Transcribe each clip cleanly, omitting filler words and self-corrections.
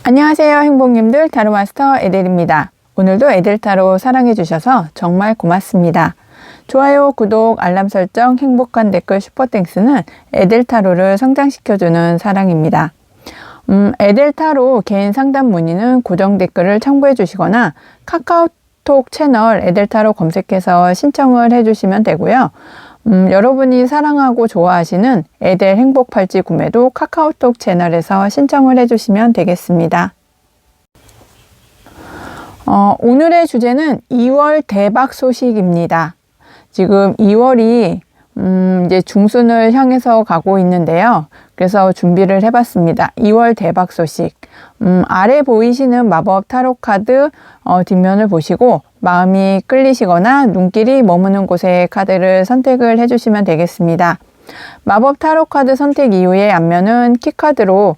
안녕하세요, 행복님들. 타로마스터 에델입니다. 오늘도 에델타로 사랑해주셔서 정말 고맙습니다. 좋아요, 구독, 알람 설정, 행복한 댓글, 슈퍼땡스는 에델타로를 성장시켜주는 사랑입니다. 에델타로 개인 상담 문의는 고정 댓글을 참고해 주시거나 카카오톡 채널 에델타로 검색해서 신청을 해주시면 되고요. 여러분이 사랑하고 좋아하시는 에델 행복팔찌 구매도 카카오톡 채널에서 신청을 해주시면 되겠습니다. 오늘의 주제는 2월 대박 소식입니다. 지금 2월이 이제 중순을 향해서 가고 있는데요. 그래서 준비를 해봤습니다. 2월 대박 소식. 아래 보이시는 마법 타로 카드 뒷면을 보시고 마음이 끌리시거나 눈길이 머무는 곳의 카드를 선택을 해주시면 되겠습니다. 마법 타로 카드 선택 이후에 앞면은 키카드로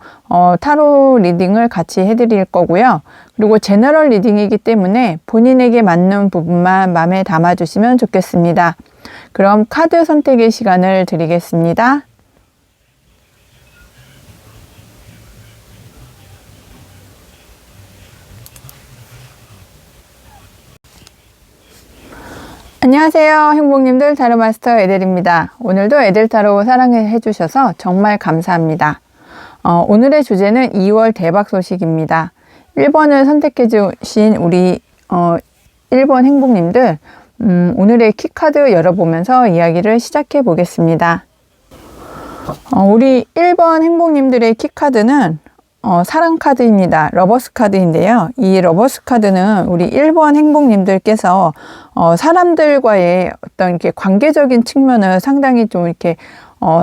타로 리딩을 같이 해드릴 거고요. 그리고 제너럴 리딩이기 때문에 본인에게 맞는 부분만 마음에 담아주시면 좋겠습니다. 그럼 카드 선택의 시간을 드리겠습니다. 안녕하세요, 행복님들. 타로마스터 에델입니다. 오늘도 에델타로 사랑해 주셔서 정말 감사합니다. 오늘의 주제는 2월 대박 소식입니다. 1번을 선택해 주신 우리 1번 행복님들, 오늘의 키카드 열어보면서 이야기를 시작해 보겠습니다. 우리 1번 행복님들의 키카드는 사랑 카드입니다. 러버스 카드인데요. 이 러버스 카드는 우리 1번 행복님들께서 사람들과의 어떤 이렇게 관계적인 측면을 상당히 좀 이렇게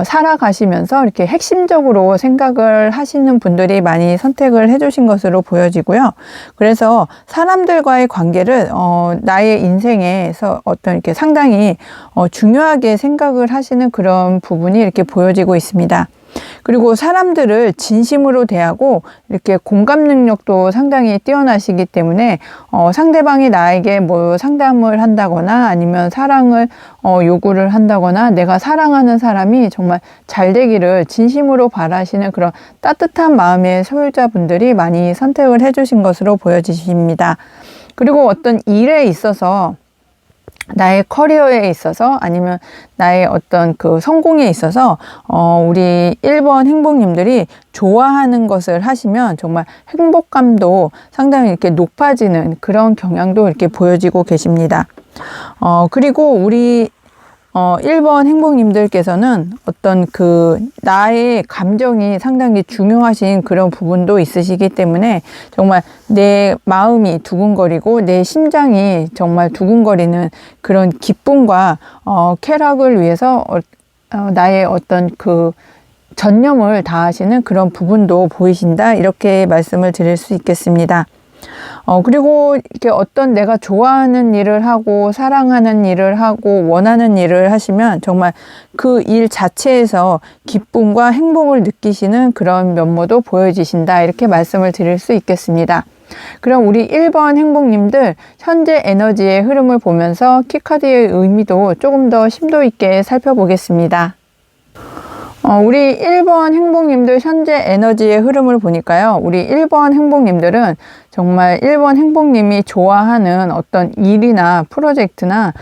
살아가시면서 이렇게 핵심적으로 생각을 하시는 분들이 많이 선택을 해주신 것으로 보여지고요. 그래서 사람들과의 관계를 나의 인생에서 어떤 이렇게 상당히 중요하게 생각을 하시는 그런 부분이 이렇게 보여지고 있습니다. 그리고 사람들을 진심으로 대하고 이렇게 공감 능력도 상당히 뛰어나시기 때문에 상대방이 나에게 뭐 상담을 한다거나 아니면 사랑을 요구를 한다거나 내가 사랑하는 사람이 정말 잘 되기를 진심으로 바라시는 그런 따뜻한 마음의 소유자분들이 많이 선택을 해주신 것으로 보여지십니다. 그리고 어떤 일에 있어서 나의 커리어에 있어서 아니면 나의 어떤 그 성공에 있어서 우리 1번 행복님들이 좋아하는 것을 하시면 정말 행복감도 상당히 이렇게 높아지는 그런 경향도 이렇게 보여지고 계십니다. 그리고 우리 1번 행복님들께서는 어떤 그 나의 감정이 상당히 중요하신 그런 부분도 있으시기 때문에 정말 내 마음이 두근거리고 내 심장이 정말 두근거리는 그런 기쁨과 쾌락을 위해서 나의 어떤 그 전념을 다하시는 그런 부분도 보이신다, 이렇게 말씀을 드릴 수 있겠습니다. 그리고 이렇게 어떤 내가 좋아하는 일을 하고 사랑하는 일을 하고 원하는 일을 하시면 정말 그 일 자체에서 기쁨과 행복을 느끼시는 그런 면모도 보여지신다, 이렇게 말씀을 드릴 수 있겠습니다. 그럼 우리 1번 행복님들 현재 에너지의 흐름을 보면서 키카드의 의미도 조금 더 심도 있게 살펴보겠습니다. 우리 1번 행복님들 현재 에너지의 흐름을 보니까요. 우리 1번 행복님들은 정말 1번 행복님이 좋아하는 어떤 일이나 프로젝트나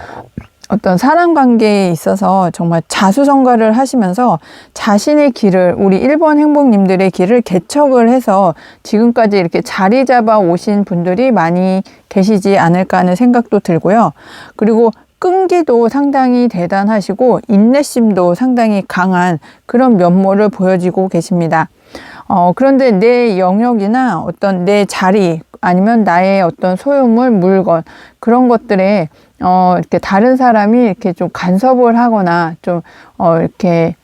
어떤 사랑관계에 있어서 정말 자수성가를 하시면서 자신의 길을, 우리 1번 행복님들의 길을 개척을 해서 지금까지 이렇게 자리 잡아 오신 분들이 많이 계시지 않을까 하는 생각도 들고요. 그리고 끈기도 상당히 대단하시고 인내심도 상당히 강한 그런 면모를 보여지고 계십니다. 그런데 내 영역이나 어떤 내 자리 아니면 나의 어떤 소유물, 물건 그런 것들에 이렇게 다른 사람이 이렇게 좀 간섭을 하거나 이렇게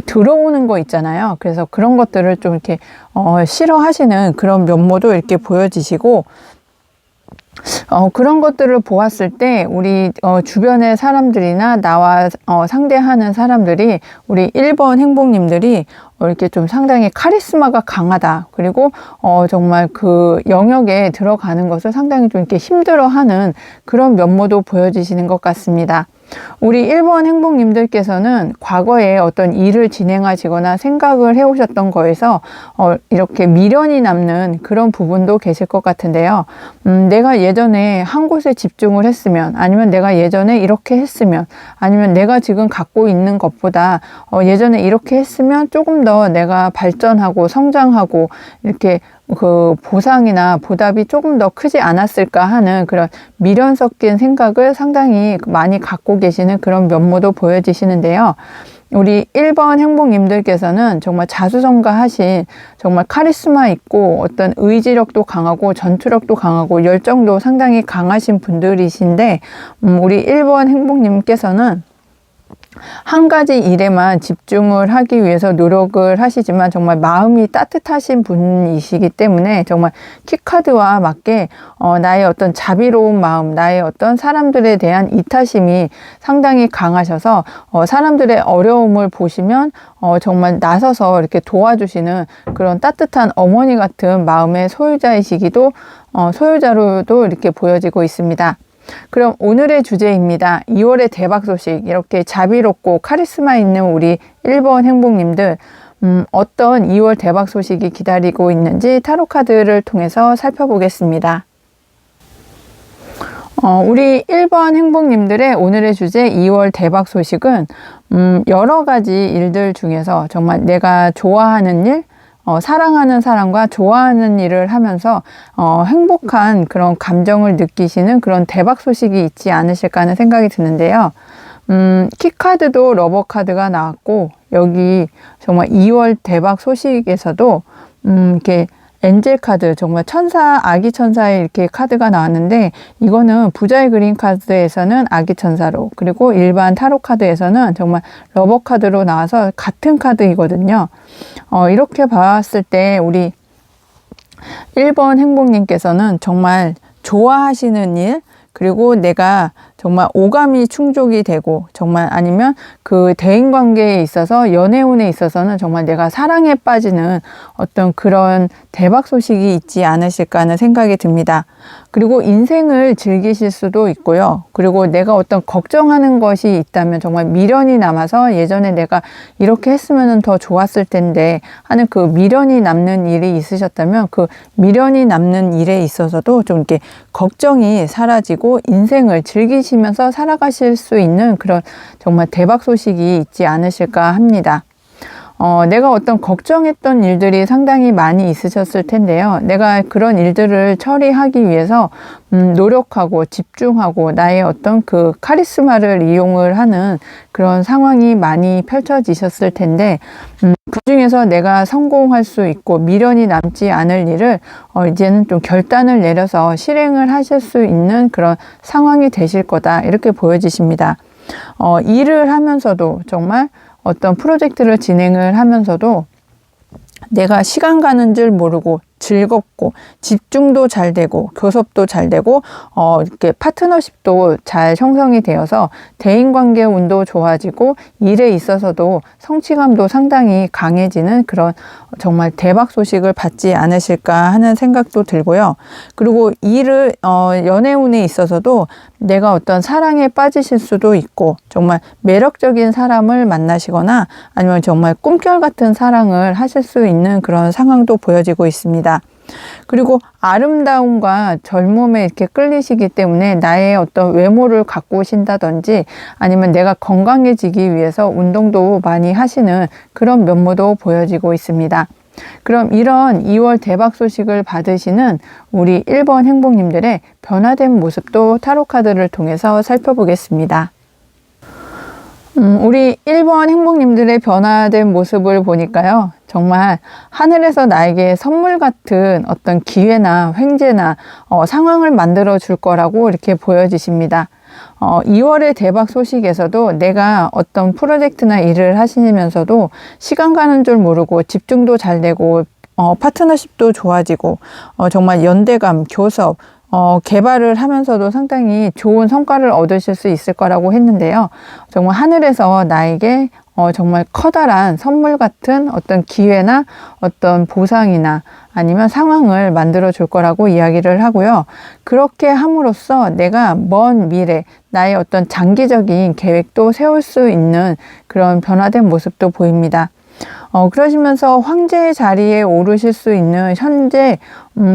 들어오는 거 있잖아요. 그래서 그런 것들을 좀 이렇게 싫어하시는 그런 면모도 이렇게 보여지시고, 그런 것들을 보았을 때 우리 주변의 사람들이나 나와 상대하는 사람들이 우리 1번 행복님들이 이렇게 좀 상당히 카리스마가 강하다. 그리고 정말 그 영역에 들어가는 것을 상당히 좀 이렇게 힘들어하는 그런 면모도 보여지시는 것 같습니다. 우리 1번 행복님들께서는 과거에 어떤 일을 진행하시거나 생각을 해오셨던 거에서 이렇게 미련이 남는 그런 부분도 계실 것 같은데요. 내가 예전에 한 곳에 집중을 했으면, 아니면 내가 예전에 이렇게 했으면, 아니면 내가 지금 갖고 있는 것보다 예전에 이렇게 했으면 조금 더 내가 발전하고 성장하고 이렇게 그 보상이나 보답이 조금 더 크지 않았을까 하는 그런 미련 섞인 생각을 상당히 많이 갖고 계시는 그런 면모도 보여지시는데요. 우리 1번 행복님들께서는 정말 자수성가하신, 정말 카리스마 있고 어떤 의지력도 강하고 전투력도 강하고 열정도 상당히 강하신 분들이신데, 우리 1번 행복님께서는 한 가지 일에만 집중을 하기 위해서 노력을 하시지만 정말 마음이 따뜻하신 분이시기 때문에 정말 키카드와 맞게 나의 어떤 자비로운 마음, 나의 어떤 사람들에 대한 이타심이 상당히 강하셔서 사람들의 어려움을 보시면 정말 나서서 이렇게 도와주시는 그런 따뜻한 어머니 같은 마음의 소유자로도 이렇게 보여지고 있습니다. 그럼 오늘의 주제입니다. 2월의 대박 소식. 이렇게 자비롭고 카리스마 있는 우리 1번 행복님들, 어떤 2월 대박 소식이 기다리고 있는지 타로카드를 통해서 살펴보겠습니다. 우리 1번 행복님들의 오늘의 주제 2월 대박 소식은 여러 가지 일들 중에서 정말 내가 좋아하는 일, 사랑하는 사람과 좋아하는 일을 하면서 행복한 그런 감정을 느끼시는 그런 대박 소식이 있지 않으실까 하는 생각이 드는데요. 키카드도 러버카드가 나왔고, 여기 정말 2월 대박 소식에서도 이렇게 엔젤 카드, 정말 천사, 아기 천사의 이렇게 카드가 나왔는데, 이거는 부자의 그림 카드에서는 아기 천사로, 그리고 일반 타로 카드에서는 정말 러버 카드로 나와서 같은 카드이거든요. 이렇게 봤을 때 우리 1번 행복님께서는 정말 좋아하시는 일, 그리고 내가 정말 오감이 충족이 되고, 정말 아니면 그 대인관계에 있어서, 연애운에 있어서는 정말 내가 사랑에 빠지는 어떤 그런 대박 소식이 있지 않으실까 하는 생각이 듭니다. 그리고 인생을 즐기실 수도 있고요. 그리고 내가 어떤 걱정하는 것이 있다면, 정말 미련이 남아서 예전에 내가 이렇게 했으면 더 좋았을 텐데 하는 그 미련이 남는 일이 있으셨다면, 그 미련이 남는 일에 있어서도 좀 이렇게 걱정이 사라지고 인생을 즐기시면서 살아가실 수 있는 그런 정말 대박 소식이 있지 않으실까 합니다. 내가 어떤 걱정했던 일들이 상당히 많이 있으셨을 텐데요. 내가 그런 일들을 처리하기 위해서 노력하고 집중하고 나의 어떤 그 카리스마를 이용을 하는 그런 상황이 많이 펼쳐지셨을 텐데, 그 중에서 내가 성공할 수 있고 미련이 남지 않을 일을 이제는 좀 결단을 내려서 실행을 하실 수 있는 그런 상황이 되실 거다, 이렇게 보여지십니다. 일을 하면서도 정말 어떤 프로젝트를 진행을 하면서도 내가 시간 가는 줄 모르고 즐겁고 집중도 잘 되고 교섭도 잘 되고 이렇게 파트너십도 잘 형성이 되어서 대인관계 운도 좋아지고 일에 있어서도 성취감도 상당히 강해지는 그런 정말 대박 소식을 받지 않으실까 하는 생각도 들고요. 그리고 일을 연애운에 있어서도 내가 어떤 사랑에 빠지실 수도 있고, 정말 매력적인 사람을 만나시거나 아니면 정말 꿈결 같은 사랑을 하실 수 있는 그런 상황도 보여지고 있습니다. 그리고 아름다움과 젊음에 이렇게 끌리시기 때문에 나의 어떤 외모를 가꾸신다든지, 아니면 내가 건강해지기 위해서 운동도 많이 하시는 그런 면모도 보여지고 있습니다. 그럼 이런 2월 대박 소식을 받으시는 우리 1번 행복님들의 변화된 모습도 타로카드를 통해서 살펴보겠습니다. 우리 1번 행복님들의 변화된 모습을 보니까요, 정말 하늘에서 나에게 선물 같은 어떤 기회나 횡재나 상황을 만들어 줄 거라고 이렇게 보여지십니다. 2월의 대박 소식에서도 내가 어떤 프로젝트나 일을 하시면서도 시간 가는 줄 모르고 집중도 잘 되고 파트너십도 좋아지고 정말 연대감, 교섭, 개발을 하면서도 상당히 좋은 성과를 얻으실 수 있을 거라고 했는데요. 정말 하늘에서 나에게 정말 커다란 선물 같은 어떤 기회나 어떤 보상이나 아니면 상황을 만들어 줄 거라고 이야기를 하고요. 그렇게 함으로써 내가 먼 미래, 나의 어떤 장기적인 계획도 세울 수 있는 그런 변화된 모습도 보입니다. 그러시면서 황제의 자리에 오르실 수 있는 현재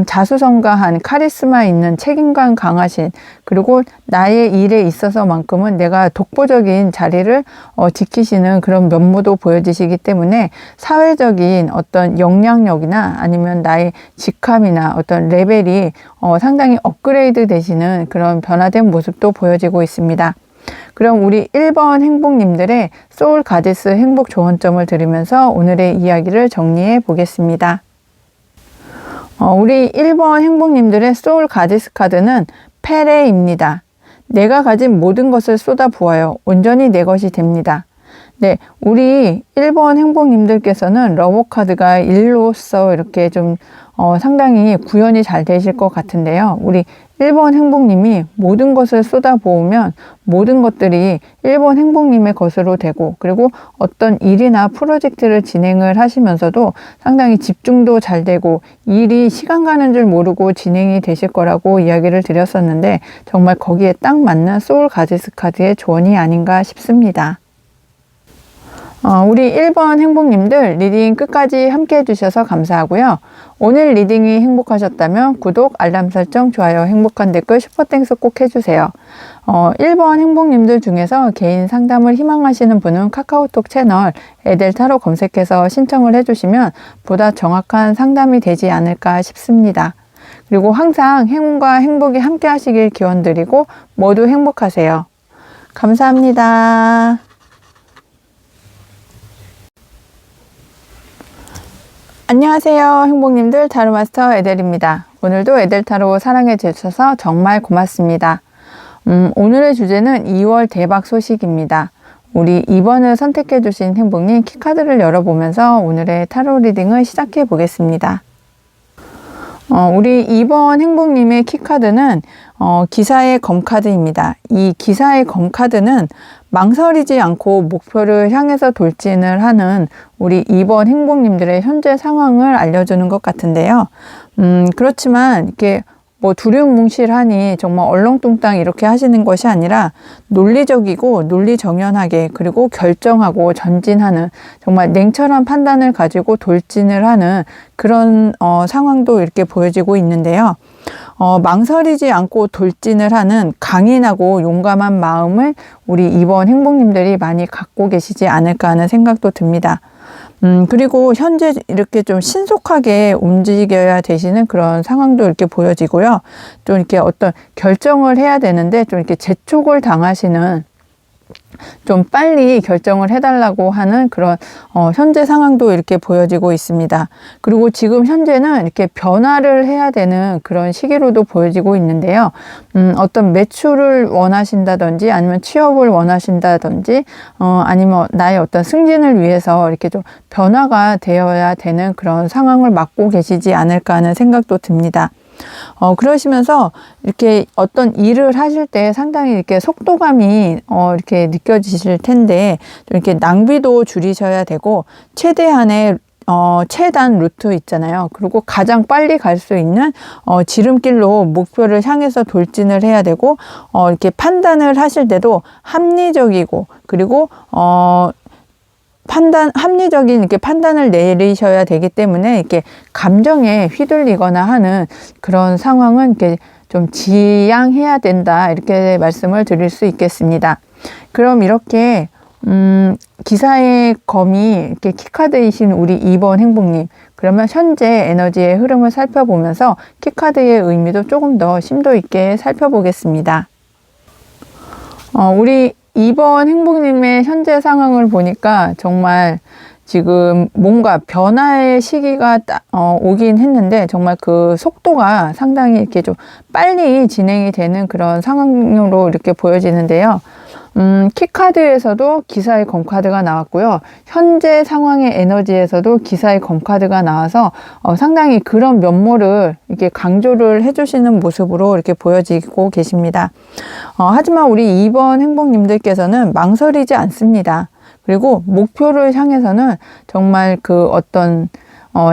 자수성가한 카리스마 있는 책임감 강하신, 그리고 나의 일에 있어서만큼은 내가 독보적인 자리를 지키시는 그런 면모도 보여지시기 때문에 사회적인 어떤 영향력이나 아니면 나의 직함이나 어떤 레벨이 상당히 업그레이드 되시는 그런 변화된 모습도 보여지고 있습니다. 그럼 우리 1번 행복님들의 소울 가디스 행복 조언점을 들으면서 오늘의 이야기를 정리해 보겠습니다. 우리 1번 행복님들의 소울 가디스 카드는 페레입니다. 내가 가진 모든 것을 쏟아 부어요. 온전히 내 것이 됩니다. 네, 우리 1번 행복님들께서는 러버 카드가 일로서 이렇게 좀 상당히 구현이 잘 되실 것 같은데요. 우리 1번 행복님이 모든 것을 쏟아부으면 모든 것들이 1번 행복님의 것으로 되고, 그리고 어떤 일이나 프로젝트를 진행을 하시면서도 상당히 집중도 잘 되고 일이 시간 가는 줄 모르고 진행이 되실 거라고 이야기를 드렸었는데, 정말 거기에 딱 맞는 소울 가디스 카드의 조언이 아닌가 싶습니다. 우리 1번 행복님들 리딩 끝까지 함께 해주셔서 감사하고요. 오늘 리딩이 행복하셨다면 구독, 알람 설정, 좋아요, 행복한 댓글, 슈퍼땡스 꼭 해주세요. 1번 행복님들 중에서 개인 상담을 희망하시는 분은 카카오톡 채널 에델타로 검색해서 신청을 해주시면 보다 정확한 상담이 되지 않을까 싶습니다. 그리고 항상 행운과 행복이 함께 하시길 기원드리고 모두 행복하세요. 감사합니다. 안녕하세요 행복님들, 타로마스터 에델입니다. 오늘도 에델타로 사랑해 주셔서 정말 고맙습니다. 오늘의 주제는 2월 대박 소식입니다. 우리 2번을 선택해 주신 행복님 키카드를 열어보면서 오늘의 타로 리딩을 시작해 보겠습니다. 우리 2번 행복님의 키카드는 기사의 검카드입니다. 이 기사의 검카드는 망설이지 않고 목표를 향해서 돌진을 하는 우리 2번 행복님들의 현재 상황을 알려주는 것 같은데요. 그렇지만 이렇게 뭐 두리뭉실하니 정말 얼렁뚱땅 이렇게 하시는 것이 아니라 논리적이고 논리정연하게, 그리고 결정하고 전진하는 정말 냉철한 판단을 가지고 돌진을 하는 그런 상황도 이렇게 보여지고 있는데요. 망설이지 않고 돌진을 하는 강인하고 용감한 마음을 우리 2번 행복님들이 많이 갖고 계시지 않을까 하는 생각도 듭니다. 그리고 현재 이렇게 좀 신속하게 움직여야 되시는 그런 상황도 이렇게 보여지고요. 좀 이렇게 어떤 결정을 해야 되는데 좀 이렇게 재촉을 당하시는, 좀 빨리 결정을 해달라고 하는 그런 현재 상황도 이렇게 보여지고 있습니다. 그리고 지금 현재는 이렇게 변화를 해야 되는 그런 시기로도 보여지고 있는데요. 어떤 매출을 원하신다든지 아니면 취업을 원하신다든지 아니면 나의 어떤 승진을 위해서 이렇게 좀 변화가 되어야 되는 그런 상황을 맞고 계시지 않을까 하는 생각도 듭니다. 그러시면서 이렇게 어떤 일을 하실 때 상당히 이렇게 속도감이 이렇게 느껴지실 텐데, 좀 이렇게 낭비도 줄이셔야 되고, 최대한의 최단 루트 있잖아요. 그리고 가장 빨리 갈 수 있는 지름길로 목표를 향해서 돌진을 해야 되고, 이렇게 판단을 하실 때도 합리적이고, 그리고 합리적인 이렇게 판단을 내리셔야 되기 때문에 이렇게 감정에 휘둘리거나 하는 그런 상황은 이렇게 좀 지양해야 된다, 이렇게 말씀을 드릴 수 있겠습니다. 그럼 이렇게 기사의 검이 이렇게 키카드이신 우리 2번 행복님, 그러면 현재 에너지의 흐름을 살펴보면서 키카드의 의미도 조금 더 심도 있게 살펴보겠습니다. 우리 2번 행복님의 현재 상황을 보니까 정말 지금 뭔가 변화의 시기가 오긴 했는데, 정말 그 속도가 상당히 이렇게 좀 빨리 진행이 되는 그런 상황으로 이렇게 보여지는데요. 키카드에서도 기사의 검카드가 나왔고요. 현재 상황의 에너지에서도 기사의 검카드가 나와서 상당히 그런 면모를 이렇게 강조를 해주시는 모습으로 이렇게 보여지고 계십니다. 하지만 우리 2번 행복님들께서는 망설이지 않습니다. 그리고 목표를 향해서는 정말 그 어떤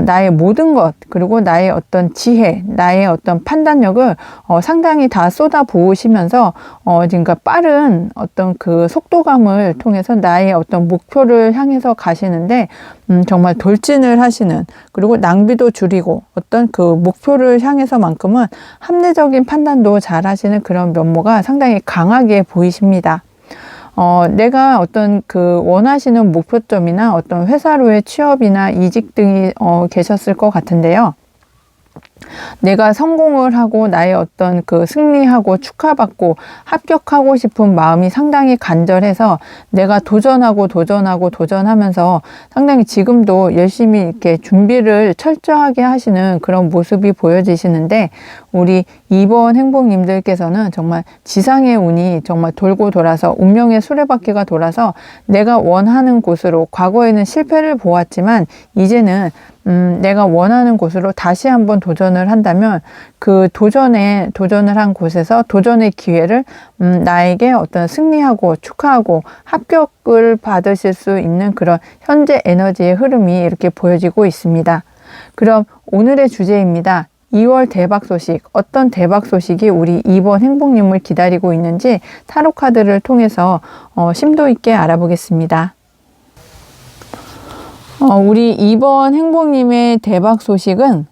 나의 모든 것, 그리고 나의 어떤 지혜, 나의 어떤 판단력을 상당히 다 쏟아 부으시면서 그러니까 빠른 어떤 그 속도감을 통해서 나의 어떤 목표를 향해서 가시는데 정말 돌진을 하시는, 그리고 낭비도 줄이고 어떤 그 목표를 향해서만큼은 합리적인 판단도 잘 하시는 그런 면모가 상당히 강하게 보이십니다. 내가 어떤 그 원하시는 목표점이나 어떤 회사로의 취업이나 이직 등이 계셨을 것 같은데요. 내가 성공을 하고 나의 어떤 그 승리하고 축하받고 합격하고 싶은 마음이 상당히 간절해서 내가 도전하면서 상당히 지금도 열심히 이렇게 준비를 철저하게 하시는 그런 모습이 보여지시는데, 우리 2번 행복님들께서는 정말 지상의 운이 정말 돌고 돌아서 운명의 수레바퀴가 돌아서 내가 원하는 곳으로, 과거에는 실패를 보았지만 이제는 내가 원하는 곳으로 다시 한번 도전을 한다면 그 도전을 한 곳에서 도전의 기회를 나에게 어떤 승리하고 축하하고 합격을 받으실 수 있는 그런 현재 에너지의 흐름이 이렇게 보여지고 있습니다. 그럼 오늘의 주제입니다. 2월 대박 소식, 어떤 대박 소식이 우리 2번 행복님을 기다리고 있는지 타로 카드를 통해서 심도 있게 알아보겠습니다. 우리 2번 행복님의 대박 소식은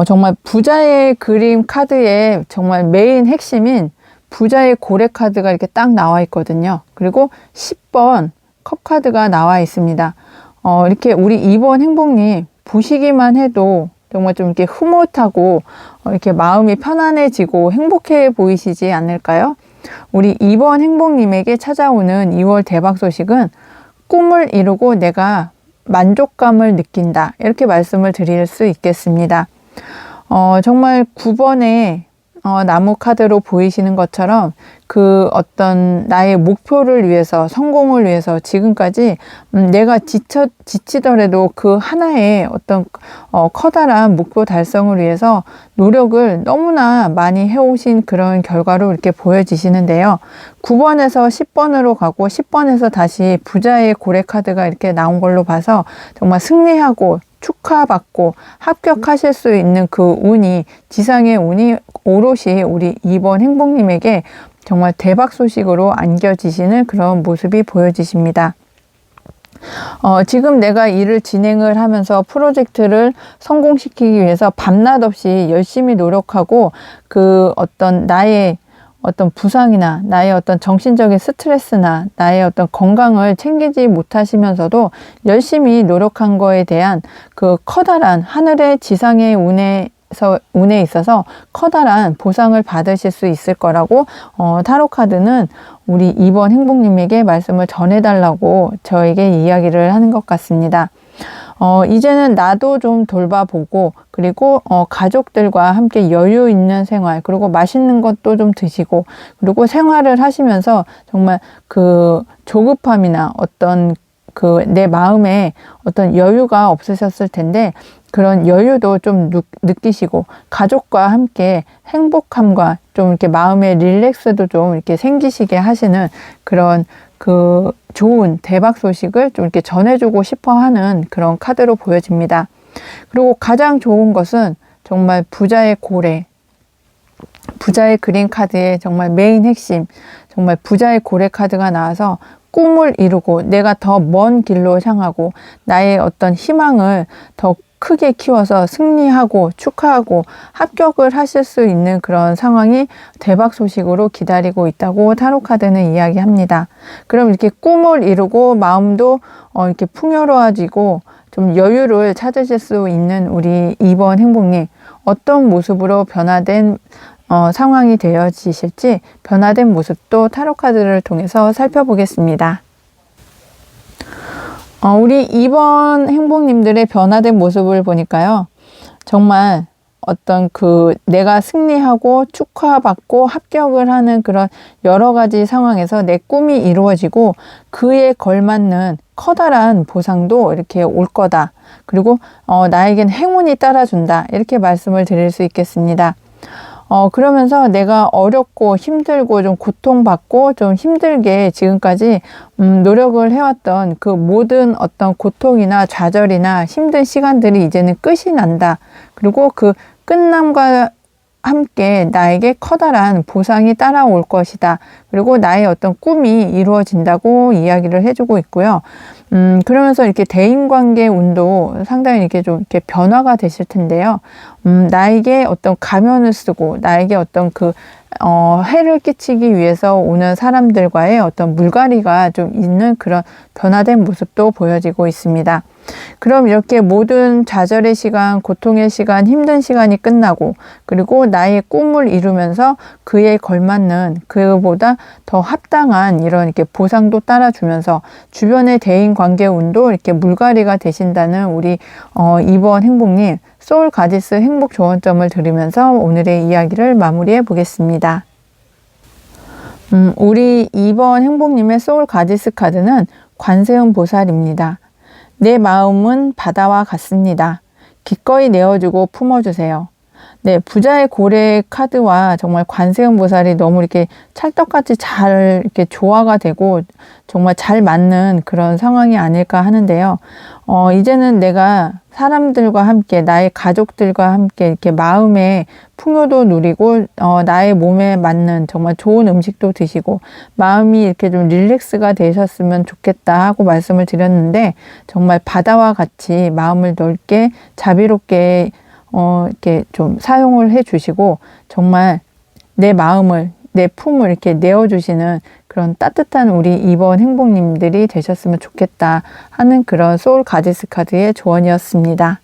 정말 부자의 그림 카드의 정말 메인 핵심인 부자의 고래 카드가 이렇게 딱 나와 있거든요. 그리고 10번 컵 카드가 나와 있습니다. 이렇게 우리 2번 행복님 보시기만 해도 정말 좀 이렇게 흐뭇하고 이렇게 마음이 편안해지고 행복해 보이시지 않을까요? 우리 2번 행복님에게 찾아오는 2월 대박 소식은 꿈을 이루고 내가 만족감을 느낀다, 이렇게 말씀을 드릴 수 있겠습니다. 정말 9번의 나무 카드로 보이시는 것처럼 그 어떤 나의 목표를 위해서, 성공을 위해서 지금까지 내가 지치더라도 그 하나의 어떤 커다란 목표 달성을 위해서 노력을 너무나 많이 해오신 그런 결과로 이렇게 보여지시는데요. 9번에서 10번으로 가고 10번에서 다시 부자의 고래 카드가 이렇게 나온 걸로 봐서 정말 승리하고 축하받고 합격하실 수 있는 그 운이, 지상의 운이 오롯이 우리 2번 행복님에게 정말 대박 소식으로 안겨지시는 그런 모습이 보여지십니다. 지금 내가 일을 진행을 하면서 프로젝트를 성공시키기 위해서 밤낮 없이 열심히 노력하고 그 어떤 나의 어떤 부상이나 나의 어떤 정신적인 스트레스나 나의 어떤 건강을 챙기지 못하시면서도 열심히 노력한 거에 대한 그 커다란 하늘의 지상의 운에 있어서 커다란 보상을 받으실 수 있을 거라고 타로 카드는 우리 2번 행복님에게 말씀을 전해달라고 저에게 이야기를 하는 것 같습니다. 이제는 나도 좀 돌봐보고, 그리고 가족들과 함께 여유 있는 생활, 그리고 맛있는 것도 좀 드시고, 그리고 생활을 하시면서 정말 그 조급함이나 어떤 그 내 마음에 어떤 여유가 없으셨을 텐데 그런 여유도 좀 느끼시고, 가족과 함께 행복함과 좀 이렇게 마음의 릴렉스도 좀 이렇게 생기시게 하시는 그런 그 좋은 대박 소식을 좀 이렇게 전해주고 싶어 하는 그런 카드로 보여집니다. 그리고 가장 좋은 것은 정말 부자의 고래, 부자의 그린 카드의 정말 메인 핵심, 정말 부자의 고래 카드가 나와서 꿈을 이루고 내가 더 먼 길로 향하고 나의 어떤 희망을 더 크게 키워서 승리하고 축하하고 합격을 하실 수 있는 그런 상황이 대박 소식으로 기다리고 있다고 타로 카드는 이야기합니다. 그럼 이렇게 꿈을 이루고 마음도 이렇게 풍요로워지고 좀 여유를 찾으실 수 있는 우리 2번 행복님, 어떤 모습으로 변화된 상황이 되어지실지 변화된 모습도 타로 카드를 통해서 살펴보겠습니다. 우리 2번 행복님들의 변화된 모습을 보니까요, 정말 어떤 그 내가 승리하고 축하받고 합격을 하는 그런 여러 가지 상황에서 내 꿈이 이루어지고 그에 걸맞는 커다란 보상도 이렇게 올 거다. 그리고 나에겐 행운이 따라준다. 이렇게 말씀을 드릴 수 있겠습니다. 그러면서 내가 어렵고 힘들고 좀 고통받고 좀 힘들게 지금까지 노력을 해왔던 그 모든 어떤 고통이나 좌절이나 힘든 시간들이 이제는 끝이 난다. 그리고 그 끝남과 함께 나에게 커다란 보상이 따라올 것이다. 그리고 나의 어떤 꿈이 이루어진다고 이야기를 해주고 있고요. 그러면서 이렇게 대인관계 운도 상당히 이렇게 좀 이렇게 변화가 되실 텐데요. 나에게 어떤 가면을 쓰고 나에게 어떤 그 해를 끼치기 위해서 오는 사람들과의 어떤 물갈이가 좀 있는 그런 변화된 모습도 보여지고 있습니다. 그럼 이렇게 모든 좌절의 시간, 고통의 시간, 힘든 시간이 끝나고 그리고 나의 꿈을 이루면서 그에 걸맞는 그보다 더 합당한 이런 이렇게 보상도 따라주면서 주변의 대인 관계 운도 이렇게 물갈이가 되신다는 우리 2번 행복님 소울 가디스 행복 조언점을 들으면서 오늘의 이야기를 마무리해 보겠습니다. 우리 2번 행복님의 소울 가디스 카드는 관세음 보살입니다. 내 마음은 바다와 같습니다. 기꺼이 내어주고 품어주세요. 네, 부자의 고래 카드와 정말 관세음 보살이 너무 이렇게 찰떡같이 잘 이렇게 조화가 되고 정말 잘 맞는 그런 상황이 아닐까 하는데요. 이제는 내가 사람들과 함께 나의 가족들과 함께 이렇게 마음의 풍요도 누리고 나의 몸에 맞는 정말 좋은 음식도 드시고 마음이 이렇게 좀 릴렉스가 되셨으면 좋겠다 하고 말씀을 드렸는데 정말 바다와 같이 마음을 넓게 자비롭게 이렇게 좀 사용을 해 주시고 정말 내 마음을 내 품을 이렇게 내어주시는 그런 따뜻한 우리 2번 행복님들이 되셨으면 좋겠다 하는 그런 소울 가디스 카드의 조언이었습니다.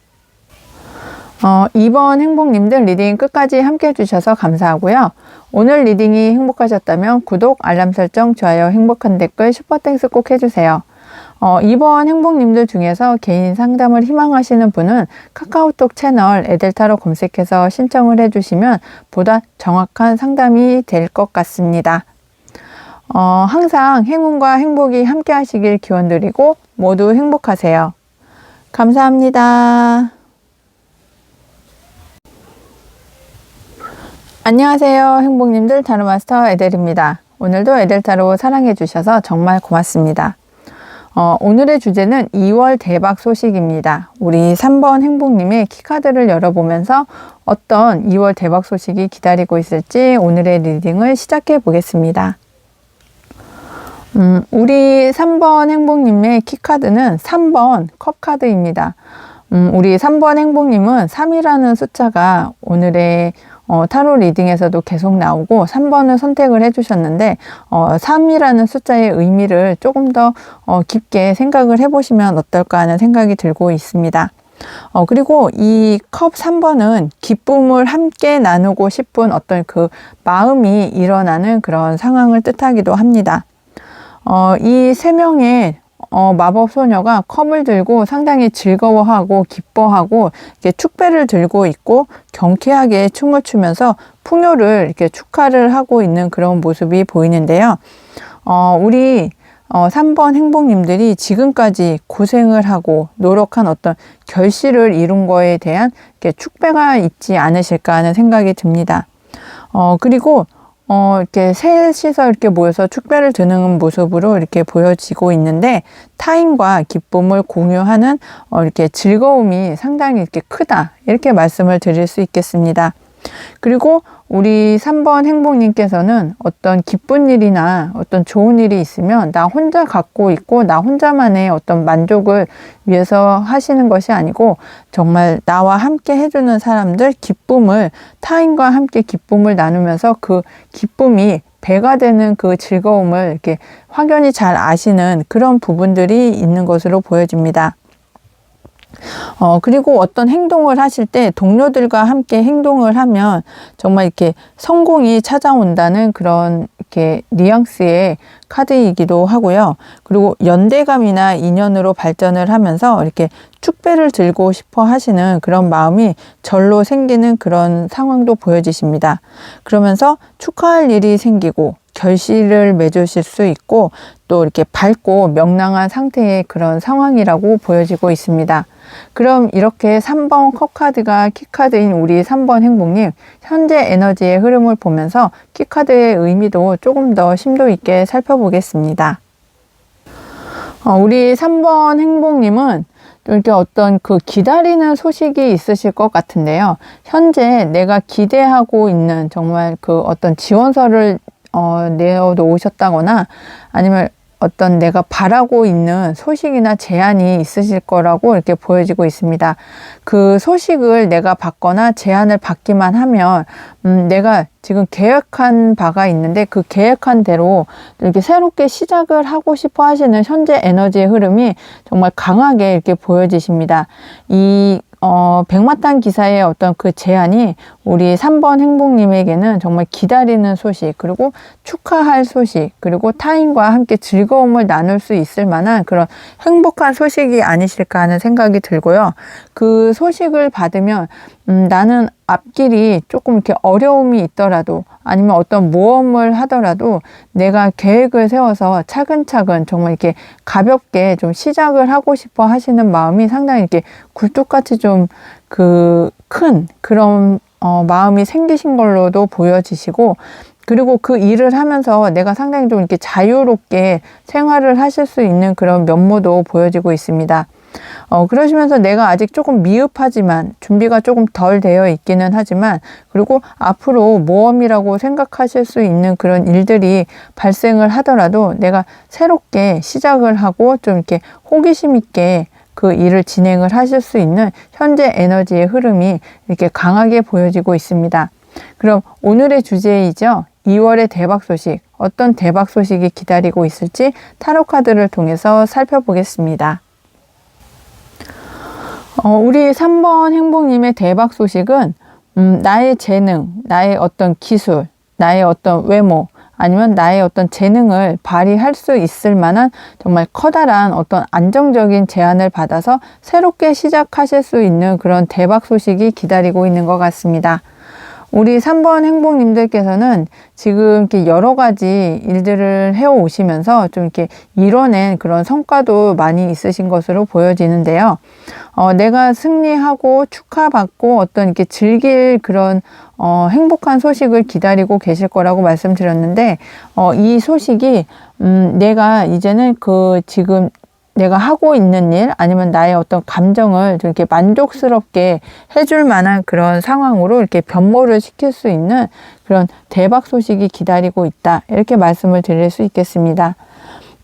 2번 행복님들 리딩 끝까지 함께 해주셔서 감사하고요. 오늘 리딩이 행복하셨다면 구독, 알람 설정, 좋아요, 행복한 댓글, 슈퍼땡스 꼭 해주세요. 2번 행복님들 중에서 개인 상담을 희망하시는 분은 카카오톡 채널 에델타로 검색해서 신청을 해주시면 보다 정확한 상담이 될 것 같습니다. 항상 행운과 행복이 함께 하시길 기원드리고 모두 행복하세요. 감사합니다. 안녕하세요. 행복님들 타로마스터 에델입니다. 오늘도 에델타로 사랑해 주셔서 정말 고맙습니다. 오늘의 주제는 2월 대박 소식입니다. 우리 3번 행복님의 키카드를 열어보면서 어떤 2월 대박 소식이 기다리고 있을지 오늘의 리딩을 시작해 보겠습니다. 우리 3번 행복님의 키카드는 3번 컵카드입니다. 우리 3번 행복님은 3이라는 숫자가 오늘의 타로 리딩에서도 계속 나오고 3번을 선택을 해주셨는데 3이라는 숫자의 의미를 조금 더 깊게 생각을 해보시면 어떨까 하는 생각이 들고 있습니다. 그리고 이 컵 3번은 기쁨을 함께 나누고 싶은 어떤 그 마음이 일어나는 그런 상황을 뜻하기도 합니다. 이 세 명의 마법 소녀가 컵을 들고 상당히 즐거워하고 기뻐하고 이렇게 축배를 들고 있고 경쾌하게 춤을 추면서 풍요를 이렇게 축하를 하고 있는 그런 모습이 보이는데요. 우리 3번 행복님들이 지금까지 고생을 하고 노력한 어떤 결실을 이룬 거에 대한 이렇게 축배가 있지 않으실까 하는 생각이 듭니다. 그리고 이렇게 셋이서 이렇게 모여서 축배를 드는 모습으로 이렇게 보여지고 있는데 타인과 기쁨을 공유하는 이렇게 즐거움이 상당히 이렇게 크다 이렇게 말씀을 드릴 수 있겠습니다. 그리고 우리 3번 행복님께서는 어떤 기쁜 일이나 어떤 좋은 일이 있으면 나 혼자 갖고 있고 나 혼자만의 어떤 만족을 위해서 하시는 것이 아니고 정말 나와 함께 해주는 사람들 기쁨을 타인과 함께 기쁨을 나누면서 그 기쁨이 배가 되는 그 즐거움을 이렇게 확연히 잘 아시는 그런 부분들이 있는 것으로 보여집니다. 그리고 어떤 행동을 하실 때 동료들과 함께 행동을 하면 정말 이렇게 성공이 찾아온다는 그런 이렇게 뉘앙스의 카드이기도 하고요. 그리고 연대감이나 인연으로 발전을 하면서 이렇게 축배를 들고 싶어 하시는 그런 마음이 절로 생기는 그런 상황도 보여지십니다. 그러면서 축하할 일이 생기고 결실을 맺으실 수 있고 또 이렇게 밝고 명랑한 상태의 그런 상황이라고 보여지고 있습니다. 그럼 이렇게 3번 컵카드가 키카드인 우리 3번 행복님, 현재 에너지의 흐름을 보면서 키카드의 의미도 조금 더 심도 있게 살펴보겠습니다. 우리 3번 행복님은 이렇게 어떤 그 기다리는 소식이 있으실 것 같은데요. 현재 내가 기대하고 있는 정말 그 어떤 지원서를 내어놓으셨다거나 아니면 어떤 내가 바라고 있는 소식이나 제안이 있으실 거라고 이렇게 보여지고 있습니다. 그 소식을 내가 받거나 제안을 받기만 하면 내가 지금 계획한 바가 있는데 그 계획한 대로 이렇게 새롭게 시작을 하고 싶어 하시는 현재 에너지의 흐름이 정말 강하게 이렇게 보여지십니다. 이 백마탄 기사의 어떤 그 제안이 우리 3번 행복님에게는 정말 기다리는 소식, 그리고 축하할 소식, 그리고 타인과 함께 즐거움을 나눌 수 있을 만한 그런 행복한 소식이 아니실까 하는 생각이 들고요. 그 소식을 받으면 나는 앞길이 조금 이렇게 어려움이 있더라도 아니면 어떤 모험을 하더라도 내가 계획을 세워서 차근차근 정말 이렇게 가볍게 좀 시작을 하고 싶어 하시는 마음이 상당히 이렇게 굴뚝같이 좀 큰 그런 마음이 생기신 걸로도 보여지시고, 그리고 그 일을 하면서 내가 상당히 좀 이렇게 자유롭게 생활을 하실 수 있는 그런 면모도 보여지고 있습니다. 그러시면서 내가 아직 조금 미흡하지만 준비가 조금 덜 되어 있기는 하지만, 그리고 앞으로 모험이라고 생각하실 수 있는 그런 일들이 발생을 하더라도 내가 새롭게 시작을 하고 좀 이렇게 호기심 있게 그 일을 진행을 하실 수 있는 현재 에너지의 흐름이 이렇게 강하게 보여지고 있습니다. 그럼 오늘의 주제이죠. 2월의 대박 소식, 어떤 대박 소식이 기다리고 있을지 타로 카드를 통해서 살펴보겠습니다. 우리 3번 행복님의 대박 소식은 나의 재능, 나의 어떤 기술, 나의 어떤 외모, 아니면 나의 어떤 재능을 발휘할 수 있을 만한 정말 커다란 어떤 안정적인 제안을 받아서 새롭게 시작하실 수 있는 그런 대박 소식이 기다리고 있는 것 같습니다. 우리 3번 행복님들께서는 지금 이렇게 여러 가지 일들을 해오시면서 좀 이렇게 이뤄낸 그런 성과도 많이 있으신 것으로 보여지는데요. 내가 승리하고 축하받고 어떤 이렇게 즐길 그런 행복한 소식을 기다리고 계실 거라고 말씀드렸는데, 이 소식이 내가 이제는 지금 내가 하고 있는 일 아니면 나의 어떤 감정을 좀 이렇게 만족스럽게 해줄 만한 그런 상황으로 이렇게 변모를 시킬 수 있는 그런 대박 소식이 기다리고 있다, 이렇게 말씀을 드릴 수 있겠습니다.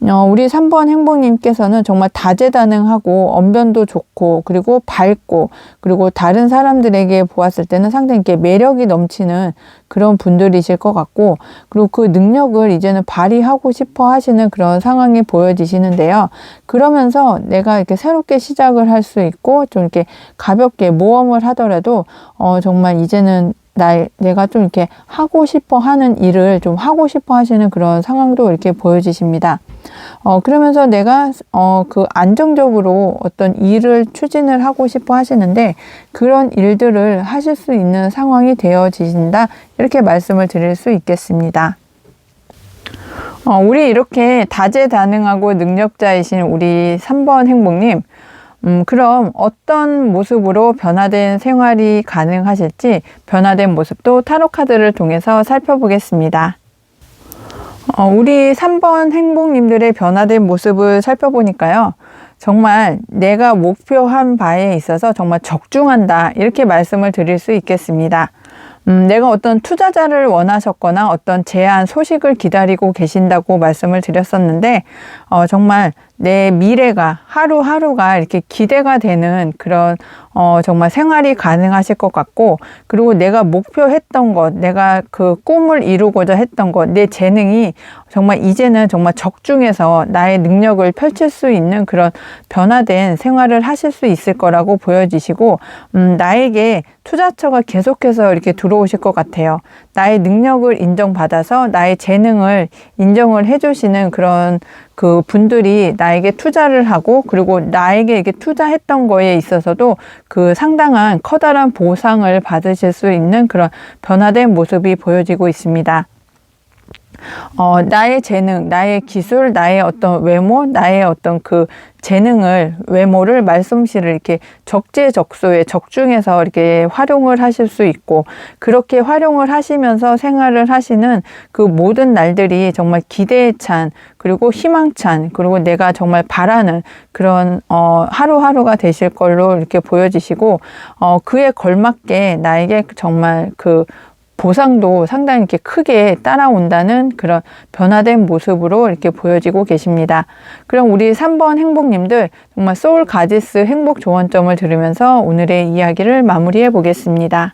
우리 3번 행복님께서는 정말 다재다능하고 언변도 좋고 그리고 밝고, 그리고 다른 사람들에게 보았을 때는 상당히 이렇게 매력이 넘치는 그런 분들이실 것 같고, 그리고 그 능력을 이제는 발휘하고 싶어 하시는 그런 상황이 보여지시는데요. 그러면서 내가 이렇게 새롭게 시작을 할 수 있고 좀 이렇게 가볍게 모험을 하더라도 정말 이제는 내가 좀 이렇게 하고 싶어 하는 일을 좀 하고 싶어 하시는 그런 상황도 이렇게 보여지십니다. 그러면서 내가 그 안정적으로 어떤 일을 추진을 하고 싶어 하시는데 그런 일들을 하실 수 있는 상황이 되어지신다, 이렇게 말씀을 드릴 수 있겠습니다. 우리 이렇게 다재다능하고 능력자이신 우리 3번 행복님, 그럼 어떤 모습으로 변화된 생활이 가능하실지 변화된 모습도 타로 카드를 통해서 살펴보겠습니다. 우리 3번 행복님들의 변화된 모습을 살펴보니까요. 정말 내가 목표한 바에 있어서 정말 적중한다, 이렇게 말씀을 드릴 수 있겠습니다. 내가 어떤 투자자를 원하셨거나 어떤 제안 소식을 기다리고 계신다고 말씀을 드렸었는데 정말 내 미래가 하루하루가 이렇게 기대가 되는 그런 정말 생활이 가능하실 것 같고, 그리고 내가 목표했던 것, 내가 그 꿈을 이루고자 했던 것, 내 재능이 정말 이제는 정말 적중해서 나의 능력을 펼칠 수 있는 그런 변화된 생활을 하실 수 있을 거라고 보여지시고, 나에게 투자처가 계속해서 이렇게 들어오실 것 같아요. 나의 능력을 인정받아서 나의 재능을 인정을 해주시는 그런 그 분들이 나에게 투자를 하고, 그리고 나에게 이렇게 투자했던 거에 있어서도 그 상당한 커다란 보상을 받으실 수 있는 그런 변화된 모습이 보여지고 있습니다. 나의 재능, 나의 기술, 나의 어떤 외모, 나의 어떤 그 재능을, 외모를 말솜씨를 이렇게 적재적소에 적중해서 이렇게 활용을 하실 수 있고, 그렇게 활용을 하시면서 생활을 하시는 그 모든 날들이 정말 기대에 찬, 그리고 희망찬, 그리고 내가 정말 바라는 그런 하루하루가 되실 걸로 이렇게 보여지시고, 그에 걸맞게 나에게 정말 그 보상도 상당히 이렇게 크게 따라온다는 그런 변화된 모습으로 이렇게 보여지고 계십니다. 그럼 우리 3번 행복님들 정말 소울 가지스 행복 조언점을 들으면서 오늘의 이야기를 마무리해 보겠습니다.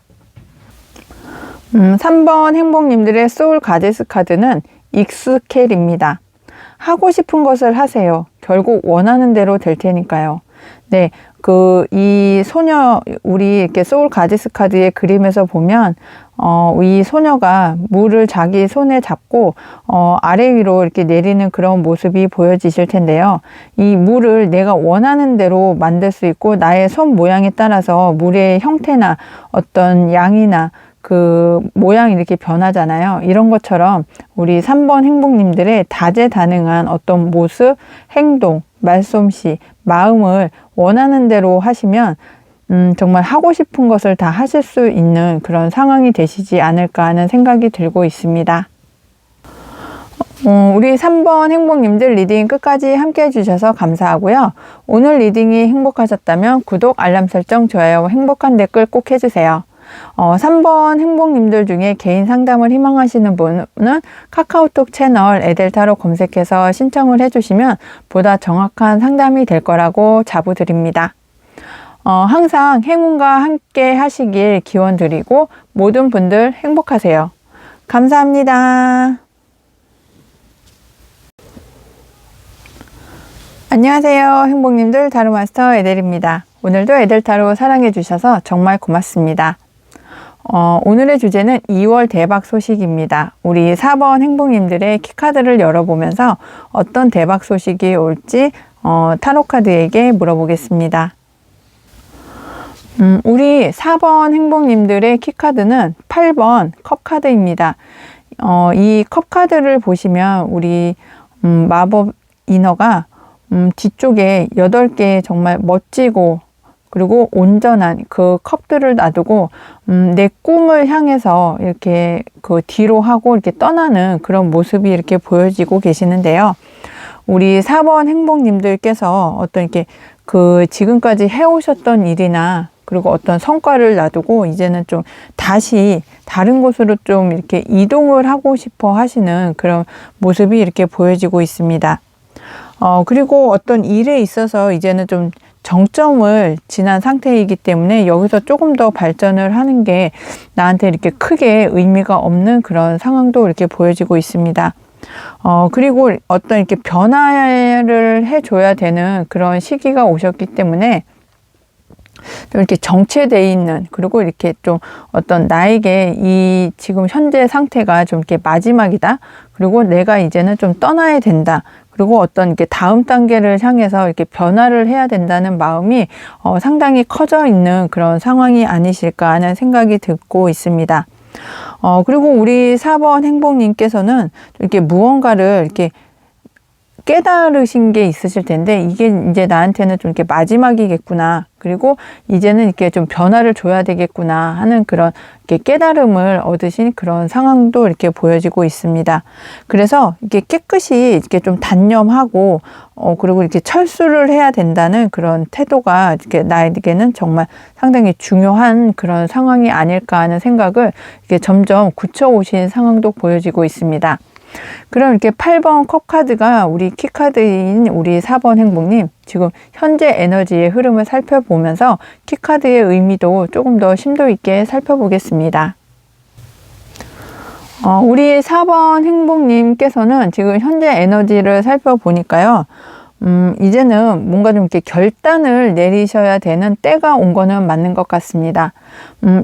3번 행복님들의 소울 가지스 카드는 익스켈입니다. 하고 싶은 것을 하세요. 결국 원하는 대로 될 테니까요. 네, 이 소녀, 우리 이렇게 소울 가지스 카드의 그림에서 보면, 이 소녀가 물을 자기 손에 잡고, 아래 위로 이렇게 내리는 그런 모습이 보여지실 텐데요. 이 물을 내가 원하는 대로 만들 수 있고, 나의 손 모양에 따라서 물의 형태나 어떤 양이나 그 모양이 이렇게 변하잖아요. 이런 것처럼 우리 3번 행복님들의 다재다능한 어떤 모습, 행동, 말솜씨, 마음을 원하는 대로 하시면 정말 하고 싶은 것을 다 하실 수 있는 그런 상황이 되시지 않을까 하는 생각이 들고 있습니다. 우리 3번 행복님들 리딩 끝까지 함께 해주셔서 감사하고요. 오늘 리딩이 행복하셨다면 구독, 알람 설정, 좋아요, 행복한 댓글 꼭 해주세요. 3번 행복님들 중에 개인 상담을 희망하시는 분은 카카오톡 채널 에델타로 검색해서 신청을 해주시면 보다 정확한 상담이 될 거라고 자부드립니다. 항상 행운과 함께 하시길 기원 드리고 모든 분들 행복하세요. 감사합니다. 안녕하세요. 행복님들 타로마스터 에델입니다. 오늘도 에델타로 사랑해 주셔서 정말 고맙습니다. 오늘의 주제는 2월 대박 소식입니다. 우리 4번 행복님들의 키카드를 열어보면서 어떤 대박 소식이 올지 타로카드에게 물어보겠습니다. 우리 4번 행복님들의 키카드는 8번 컵카드입니다. 이 컵카드를 보시면 우리 마법 이너가 뒤쪽에 8개의 정말 멋지고 그리고 온전한 그 컵들을 놔두고 내 꿈을 향해서 이렇게 그 뒤로 하고 이렇게 떠나는 그런 모습이 이렇게 보여지고 계시는데요. 우리 4번 행복님들께서 어떤 이렇게 그 지금까지 해오셨던 일이나 그리고 어떤 성과를 놔두고 이제는 좀 다시 다른 곳으로 좀 이렇게 이동을 하고 싶어 하시는 그런 모습이 이렇게 보여지고 있습니다. 그리고 어떤 일에 있어서 이제는 좀 정점을 지난 상태이기 때문에 여기서 조금 더 발전을 하는 게 나한테 이렇게 크게 의미가 없는 그런 상황도 이렇게 보여지고 있습니다. 그리고 어떤 이렇게 변화를 해줘야 되는 그런 시기가 오셨기 때문에 좀 이렇게 정체되어 있는, 그리고 이렇게 좀 어떤 나에게 이 지금 현재 상태가 좀 이렇게 마지막이다. 그리고 내가 이제는 좀 떠나야 된다. 그리고 어떤 이렇게 다음 단계를 향해서 이렇게 변화를 해야 된다는 마음이 상당히 커져 있는 그런 상황이 아니실까 하는 생각이 들고 있습니다. 그리고 우리 4번 행복님께서는 이렇게 무언가를 이렇게 깨달으신 게 있으실 텐데, 이게 이제 나한테는 좀 이렇게 마지막이겠구나. 그리고 이제는 이렇게 좀 변화를 줘야 되겠구나 하는 그런 이렇게 깨달음을 얻으신 그런 상황도 이렇게 보여지고 있습니다. 그래서 이렇게 깨끗이 이렇게 좀 단념하고, 그리고 이렇게 철수를 해야 된다는 그런 태도가 이렇게 나에게는 정말 상당히 중요한 그런 상황이 아닐까 하는 생각을 이렇게 점점 굳혀오신 상황도 보여지고 있습니다. 그럼 이렇게 8번 컵 카드가 우리 키 카드인 우리 4번 행복님, 지금 현재 에너지의 흐름을 살펴보면서 키 카드의 의미도 조금 더 심도 있게 살펴보겠습니다. 우리 4번 행복님께서는 지금 현재 에너지를 살펴보니까요. 이제는 뭔가 좀 이렇게 결단을 내리셔야 되는 때가 온 거는 맞는 것 같습니다.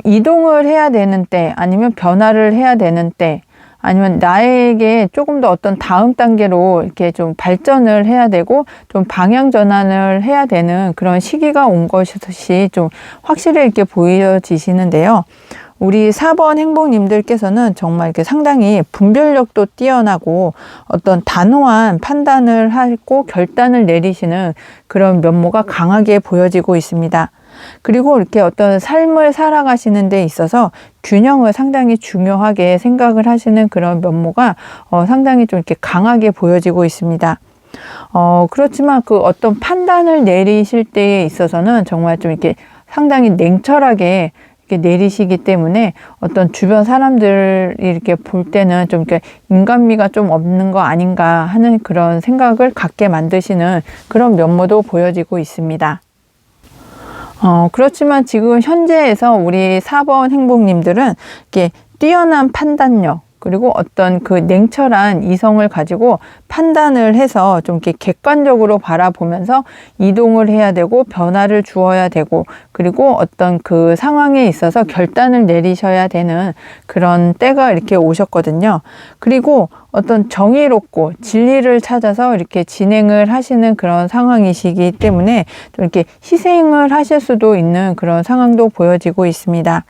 이동을 해야 되는 때, 아니면 변화를 해야 되는 때, 아니면 나에게 조금 더 어떤 다음 단계로 이렇게 좀 발전을 해야 되고 좀 방향 전환을 해야 되는 그런 시기가 온 것이 좀 확실히 이렇게 보여지시는데요. 우리 4번 행복님들께서는 정말 이렇게 상당히 분별력도 뛰어나고 어떤 단호한 판단을 하고 결단을 내리시는 그런 면모가 강하게 보여지고 있습니다. 그리고 이렇게 어떤 삶을 살아가시는 데 있어서 균형을 상당히 중요하게 생각을 하시는 그런 면모가 상당히 좀 이렇게 강하게 보여지고 있습니다. 그렇지만 그 어떤 판단을 내리실 때에 있어서는 정말 좀 이렇게 상당히 냉철하게 내리시기 때문에 어떤 주변 사람들이 이렇게 볼 때는 좀 이렇게 인간미가 좀 없는 거 아닌가 하는 그런 생각을 갖게 만드시는 그런 면모도 보여지고 있습니다. 그렇지만 지금 현재에서 우리 4번 행복님들은 이렇게 뛰어난 판단력, 그리고 어떤 그 냉철한 이성을 가지고 판단을 해서 좀 이렇게 객관적으로 바라보면서 이동을 해야 되고 변화를 주어야 되고, 그리고 어떤 그 상황에 있어서 결단을 내리셔야 되는 그런 때가 이렇게 오셨거든요. 그리고 어떤 정의롭고 진리를 찾아서 이렇게 진행을 하시는 그런 상황이시기 때문에 좀 이렇게 희생을 하실 수도 있는 그런 상황도 보여지고 있습니다.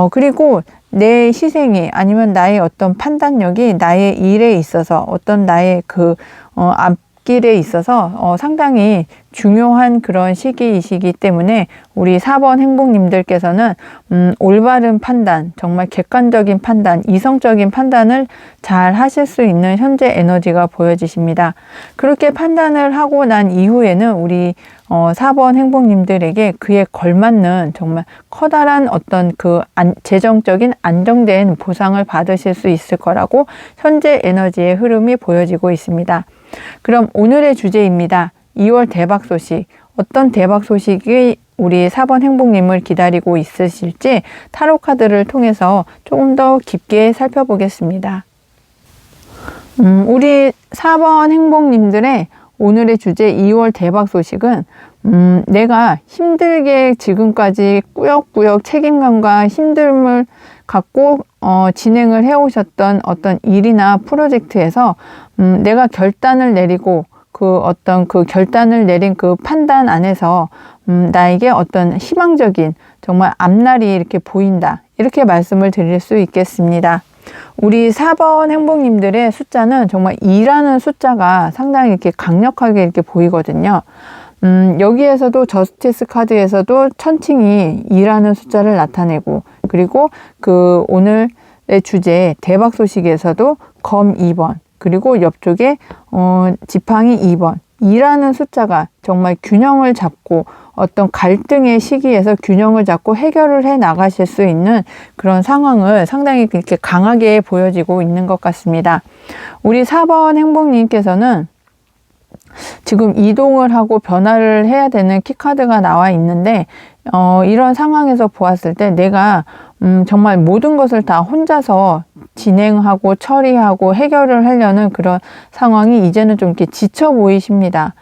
그리고 내 희생이, 아니면 나의 어떤 판단력이 나의 일에 있어서 어떤 나의 그 앞길에 있어서 상당히 중요한 그런 시기이시기 때문에 우리 4번 행복님들께서는 올바른 판단, 정말 객관적인 판단, 이성적인 판단을 잘 하실 수 있는 현재 에너지가 보여지십니다. 그렇게 판단을 하고 난 이후에는 우리 4번 행복님들에게 그에 걸맞는 정말 커다란 어떤 그 재정적인 안정된 보상을 받으실 수 있을 거라고 현재 에너지의 흐름이 보여지고 있습니다. 그럼 오늘의 주제입니다. 2월 대박 소식. 어떤 대박 소식이 우리 4번 행복님을 기다리고 있으실지 타로 카드를 통해서 조금 더 깊게 살펴보겠습니다. 우리 4번 행복님들의 오늘의 주제 2월 대박 소식은 내가 힘들게 지금까지 꾸역꾸역 책임감과 힘듦을 갖고 진행을 해오셨던 어떤 일이나 프로젝트에서 내가 결단을 내리고 그 어떤 그 결단을 내린 그 판단 안에서 나에게 어떤 희망적인 정말 앞날이 이렇게 보인다, 이렇게 말씀을 드릴 수 있겠습니다. 우리 4번 행복님들의 숫자는 정말 2라는 숫자가 상당히 이렇게 강력하게 이렇게 보이거든요. 여기에서도 저스티스 카드에서도 천칭이 2라는 숫자를 나타내고, 그리고 그 오늘의 주제 대박 소식에서도 검 2번, 그리고 옆쪽에 지팡이 2번, 2라는 숫자가 정말 균형을 잡고 어떤 갈등의 시기에서 균형을 잡고 해결을 해 나가실 수 있는 그런 상황을 상당히 이렇게 강하게 보여지고 있는 것 같습니다. 우리 4번 행복님께서는 지금 이동을 하고 변화를 해야 되는 키카드가 나와 있는데 이런 상황에서 보았을 때 내가 정말 모든 것을 다 혼자서 진행하고 처리하고 해결을 하려는 그런 상황이 이제는 좀 이렇게 지쳐 보이십니다.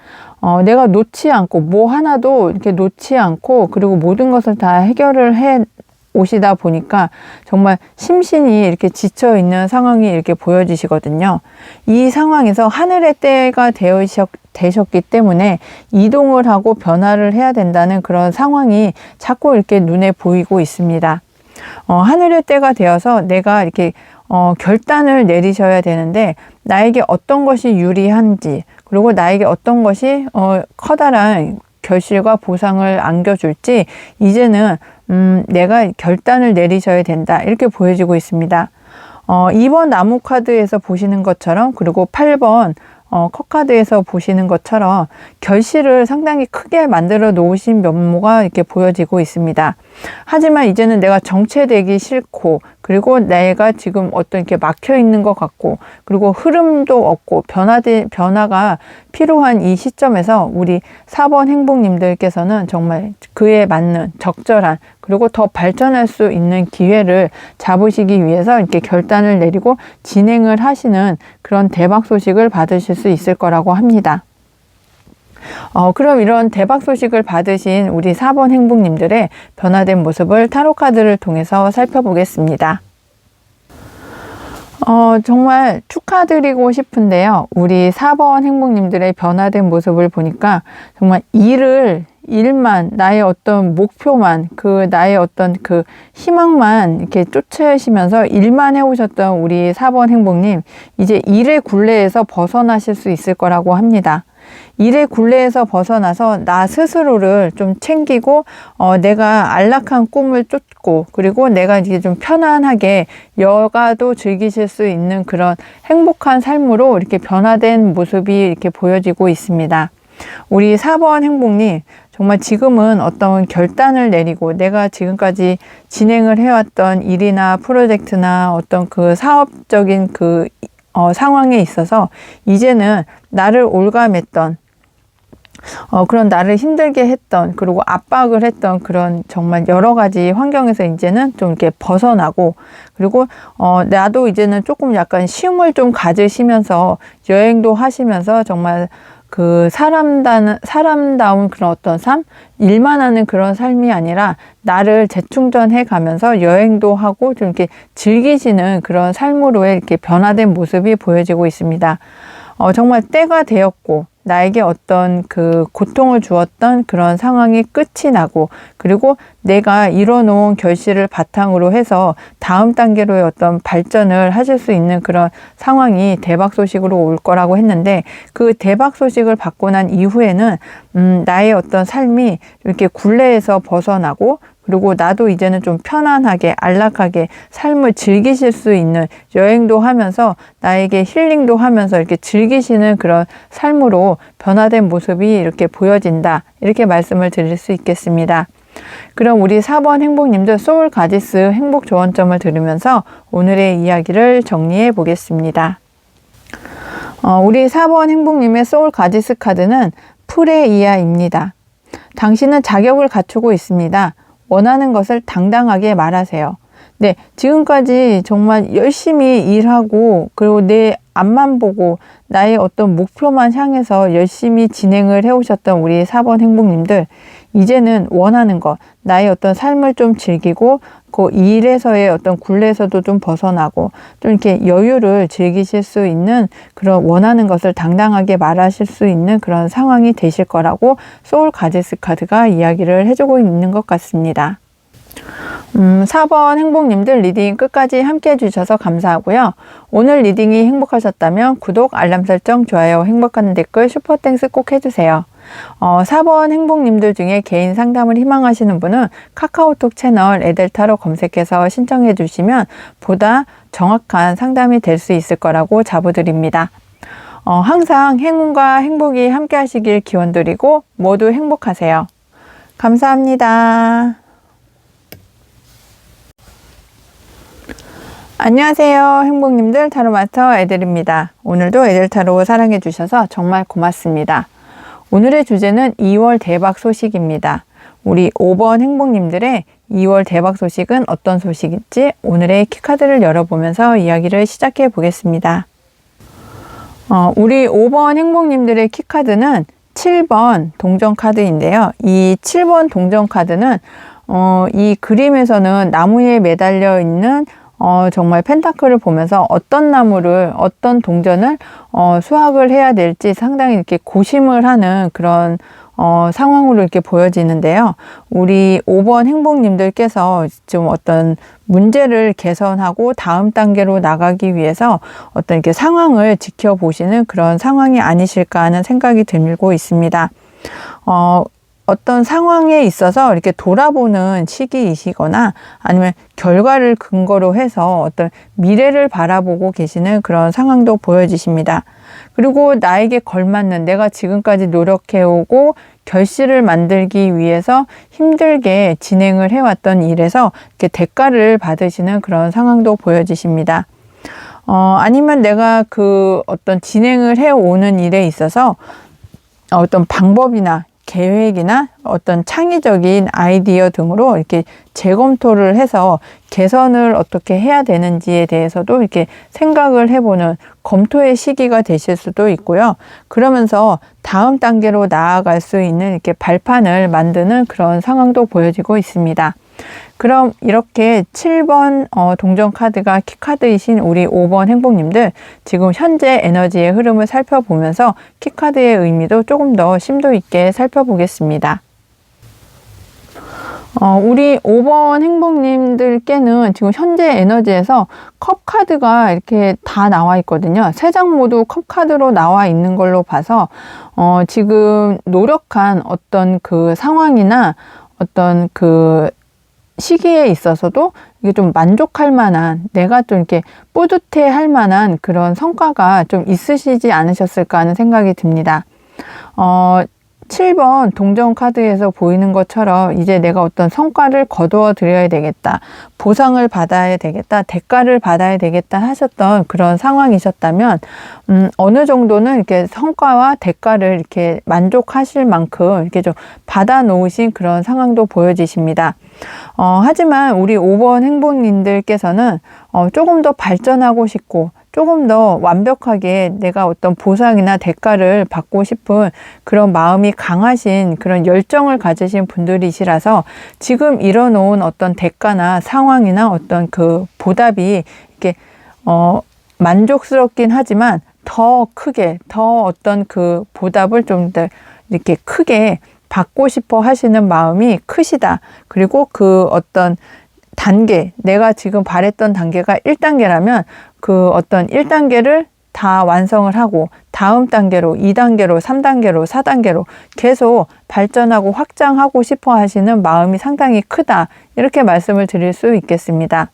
내가 놓지 않고 뭐 하나도 이렇게 놓지 않고, 그리고 모든 것을 다 해결을 해 오시다 보니까 정말 심신이 이렇게 지쳐 있는 상황이 이렇게 보여지시거든요. 이 상황에서 하늘의 때가 되셨기 때문에 이동을 하고 변화를 해야 된다는 그런 상황이 자꾸 이렇게 눈에 보이고 있습니다. 하늘의 때가 되어서 내가 이렇게 결단을 내리셔야 되는데 나에게 어떤 것이 유리한지, 그리고 나에게 어떤 것이 커다란 결실과 보상을 안겨줄지 이제는 내가 결단을 내리셔야 된다, 이렇게 보여지고 있습니다. 2번 나무 카드에서 보시는 것처럼, 그리고 8번 컷카드에서 보시는 것처럼 결실을 상당히 크게 만들어 놓으신 면모가 이렇게 보여지고 있습니다. 하지만 이제는 내가 정체되기 싫고, 그리고 내가 지금 어떤 이렇게 막혀 있는 것 같고, 그리고 흐름도 없고 변화가 필요한 이 시점에서 우리 4번 행복님들께서는 정말 그에 맞는 적절한, 그리고 더 발전할 수 있는 기회를 잡으시기 위해서 이렇게 결단을 내리고 진행을 하시는 그런 대박 소식을 받으실 수 있을 거라고 합니다. 그럼 이런 대박 소식을 받으신 우리 4번 행복님들의 변화된 모습을 타로카드를 통해서 살펴보겠습니다. 정말 축하드리고 싶은데요. 우리 4번 행복님들의 변화된 모습을 보니까 정말 일만, 나의 어떤 목표만, 나의 어떤 희망만 이렇게 쫓으시면서 일만 해오셨던 우리 4번 행복님, 이제 일의 굴레에서 벗어나실 수 있을 거라고 합니다. 일의 굴레에서 벗어나서 나 스스로를 좀 챙기고, 내가 안락한 꿈을 쫓고, 그리고 내가 이제 좀 편안하게 여가도 즐기실 수 있는 그런 행복한 삶으로 이렇게 변화된 모습이 이렇게 보여지고 있습니다. 우리 4번 행복님, 정말 지금은 어떤 결단을 내리고 내가 지금까지 진행을 해왔던 일이나 프로젝트나 어떤 사업적인 상황에 있어서 이제는 나를 올감했던, 그런 나를 힘들게 했던, 그리고 압박을 했던 그런 정말 여러 가지 환경에서 이제는 좀 이렇게 벗어나고, 그리고 나도 이제는 조금 약간 쉼을 좀 가지시면서 여행도 하시면서 정말 사람다운 그런 어떤 삶? 일만 하는 그런 삶이 아니라 나를 재충전해 가면서 여행도 하고 좀 이렇게 즐기시는 그런 삶으로의 이렇게 변화된 모습이 보여지고 있습니다. 정말 때가 되었고, 나에게 어떤 고통을 주었던 그런 상황이 끝이 나고, 그리고 내가 이뤄놓은 결실을 바탕으로 해서 다음 단계로의 어떤 발전을 하실 수 있는 그런 상황이 대박 소식으로 올 거라고 했는데, 그 대박 소식을 받고 난 이후에는 나의 어떤 삶이 이렇게 굴레에서 벗어나고, 그리고 나도 이제는 좀 편안하게 안락하게 삶을 즐기실 수 있는, 여행도 하면서 나에게 힐링도 하면서 이렇게 즐기시는 그런 삶으로 변화된 모습이 이렇게 보여진다, 이렇게 말씀을 드릴 수 있겠습니다. 그럼 우리 4번 행복님들 소울 가지스 행복 조언점을 들으면서 오늘의 이야기를 정리해 보겠습니다. 우리 4번 행복님의 소울 가지스 카드는 프레이야입니다. 당신은 자격을 갖추고 있습니다. 원하는 것을 당당하게 말하세요. 네, 지금까지 정말 열심히 일하고, 그리고 내 앞만 보고 나의 어떤 목표만 향해서 열심히 진행을 해오셨던 우리 4번 행복님들, 이제는 원하는 것, 나의 어떤 삶을 좀 즐기고, 그 일에서의 어떤 굴레에서도 좀 벗어나고, 좀 이렇게 여유를 즐기실 수 있는 그런 원하는 것을 당당하게 말하실 수 있는 그런 상황이 되실 거라고 소울 가지스 카드가 이야기를 해주고 있는 것 같습니다. 4번 행복님들 리딩 끝까지 함께 해주셔서 감사하고요. 오늘 리딩이 행복하셨다면 구독, 알람 설정, 좋아요, 행복한 댓글, 슈퍼땡스 꼭 해주세요. 4번 행복님들 중에 개인 상담을 희망하시는 분은 카카오톡 채널 에델타로 검색해서 신청해 주시면 보다 정확한 상담이 될 수 있을 거라고 자부드립니다. 항상 행운과 행복이 함께 하시길 기원드리고 모두 행복하세요. 감사합니다. 안녕하세요. 행복님들 타로마스터 에델입니다. 오늘도 에델타로 사랑해 주셔서 정말 고맙습니다. 오늘의 주제는 2월 대박 소식입니다. 우리 5번 행복님들의 2월 대박 소식은 어떤 소식일지 오늘의 키카드를 열어보면서 이야기를 시작해 보겠습니다. 우리 5번 행복님들의 키카드는 7번 동전카드인데요. 이 7번 동전카드는 이 그림에서는 나무에 매달려 있는 정말 펜타클을 보면서 어떤 나무를, 어떤 동전을 수확을 해야 될지 상당히 이렇게 고심을 하는 그런 상황으로 이렇게 보여지는데요. 우리 5번 행복님들께서 좀 어떤 문제를 개선하고 다음 단계로 나가기 위해서 어떤 이렇게 상황을 지켜보시는 그런 상황이 아니실까 하는 생각이 들고 있습니다. 어떤 상황에 있어서 이렇게 돌아보는 시기이시거나 아니면 결과를 근거로 해서 어떤 미래를 바라보고 계시는 그런 상황도 보여지십니다. 그리고 나에게 걸맞는 내가 지금까지 노력해오고 결실을 만들기 위해서 힘들게 진행을 해왔던 일에서 이렇게 대가를 받으시는 그런 상황도 보여지십니다. 아니면 내가 그 어떤 진행을 해오는 일에 있어서 어떤 방법이나 계획이나 어떤 창의적인 아이디어 등으로 이렇게 재검토를 해서 개선을 어떻게 해야 되는지에 대해서도 이렇게 생각을 해보는 검토의 시기가 되실 수도 있고요. 그러면서 다음 단계로 나아갈 수 있는 이렇게 발판을 만드는 그런 상황도 보여지고 있습니다. 그럼 이렇게 7번 동전 카드가 키카드이신 우리 5번 행복님들, 지금 현재 에너지의 흐름을 살펴보면서 키카드의 의미도 조금 더 심도 있게 살펴보겠습니다. 우리 5번 행복님들께는 지금 현재 에너지에서 컵 카드가 이렇게 다 나와 있거든요. 3장 모두 컵 카드로 나와 있는 걸로 봐서 지금 노력한 어떤 그 상황이나 어떤 그 시기에 있어서도 이게 좀 만족할 만한, 내가 좀 이렇게 뿌듯해 할 만한 그런 성과가 좀 있으시지 않으셨을까 하는 생각이 듭니다. 7번 동전 카드에서 보이는 것처럼 이제 내가 어떤 성과를 거두어 드려야 되겠다, 보상을 받아야 되겠다, 대가를 받아야 되겠다 하셨던 그런 상황이셨다면 어느 정도는 이렇게 성과와 대가를 이렇게 만족하실 만큼 이렇게 좀 받아 놓으신 그런 상황도 보여지십니다. 하지만 우리 5번 행복님들께서는 조금 더 발전하고 싶고 조금 더 완벽하게 내가 어떤 보상이나 대가를 받고 싶은 그런 마음이 강하신 그런 열정을 가지신 분들이시라서 지금 이뤄놓은 어떤 대가나 상황이나 어떤 그 보답이 이렇게 만족스럽긴 하지만 더 크게, 더 어떤 그 보답을 좀 더 이렇게 크게 받고 싶어 하시는 마음이 크시다. 그리고 그 어떤 단계, 내가 지금 바랬던 단계가 1단계라면 그 어떤 1단계를 다 완성을 하고 다음 단계로 2단계로 3단계로 4단계로 계속 발전하고 확장하고 싶어 하시는 마음이 상당히 크다. 이렇게 말씀을 드릴 수 있겠습니다.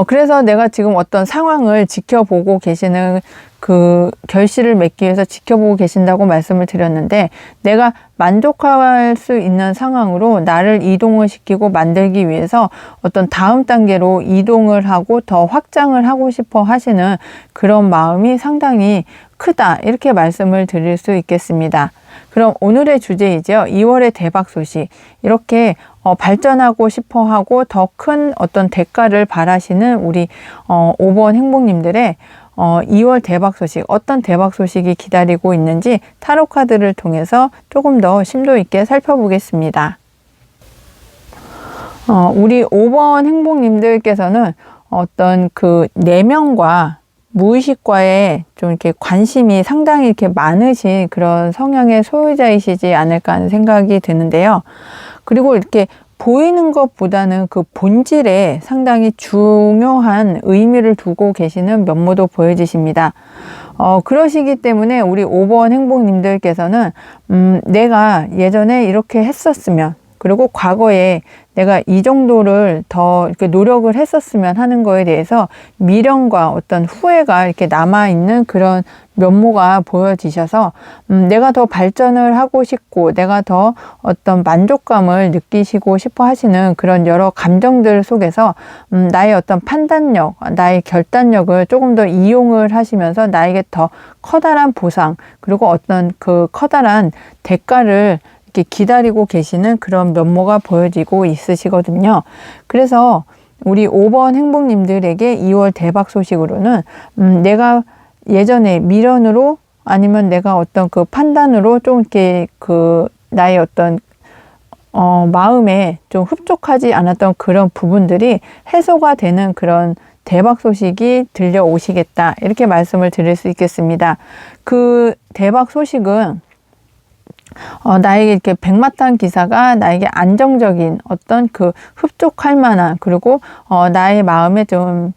그래서 내가 지금 어떤 상황을 지켜보고 계시는 그 결실을 맺기 위해서 지켜보고 계신다고 말씀을 드렸는데, 내가 만족할 수 있는 상황으로 나를 이동을 시키고 만들기 위해서 어떤 다음 단계로 이동을 하고 더 확장을 하고 싶어 하시는 그런 마음이 상당히 크다. 이렇게 말씀을 드릴 수 있겠습니다. 그럼 오늘의 주제이죠. 2월의 대박 소식. 이렇게 발전하고 싶어 하고 더 큰 어떤 대가를 바라시는 우리 5번 행복님들의 2월 대박 소식, 어떤 대박 소식이 기다리고 있는지 타로 카드를 통해서 조금 더 심도 있게 살펴보겠습니다. 우리 5번 행복님들께서는 어떤 그 내면과 무의식과의 좀 이렇게 관심이 상당히 이렇게 많으신 그런 성향의 소유자이시지 않을까 하는 생각이 드는데요. 그리고 이렇게 보이는 것보다는 그 본질에 상당히 중요한 의미를 두고 계시는 면모도 보여지십니다. 그러시기 때문에 우리 5번 행복님들께서는 내가 예전에 이렇게 했었으면, 그리고 과거에 내가 이 정도를 더 이렇게 노력을 했었으면 하는 거에 대해서 미련과 어떤 후회가 이렇게 남아있는 그런 면모가 보여지셔서 내가 더 발전을 하고 싶고 내가 더 어떤 만족감을 느끼시고 싶어 하시는 그런 여러 감정들 속에서 나의 어떤 판단력, 나의 결단력을 조금 더 이용을 하시면서 나에게 더 커다란 보상, 그리고 어떤 그 커다란 대가를 기다리고 계시는 그런 면모가 보여지고 있으시거든요. 그래서 우리 5번 행복님들에게 2월 대박 소식으로는 내가 예전에 미련으로 아니면 내가 어떤 그 판단으로 좀 이렇게 그 나의 어떤 마음에 좀 흡족하지 않았던 그런 부분들이 해소가 되는 그런 대박 소식이 들려오시겠다. 이렇게 말씀을 드릴 수 있겠습니다. 그 대박 소식은 나에게 이렇게 백마탄 기사가 나에게 안정적인 어떤 그 흡족할 만한, 그리고 나의 마음에 좀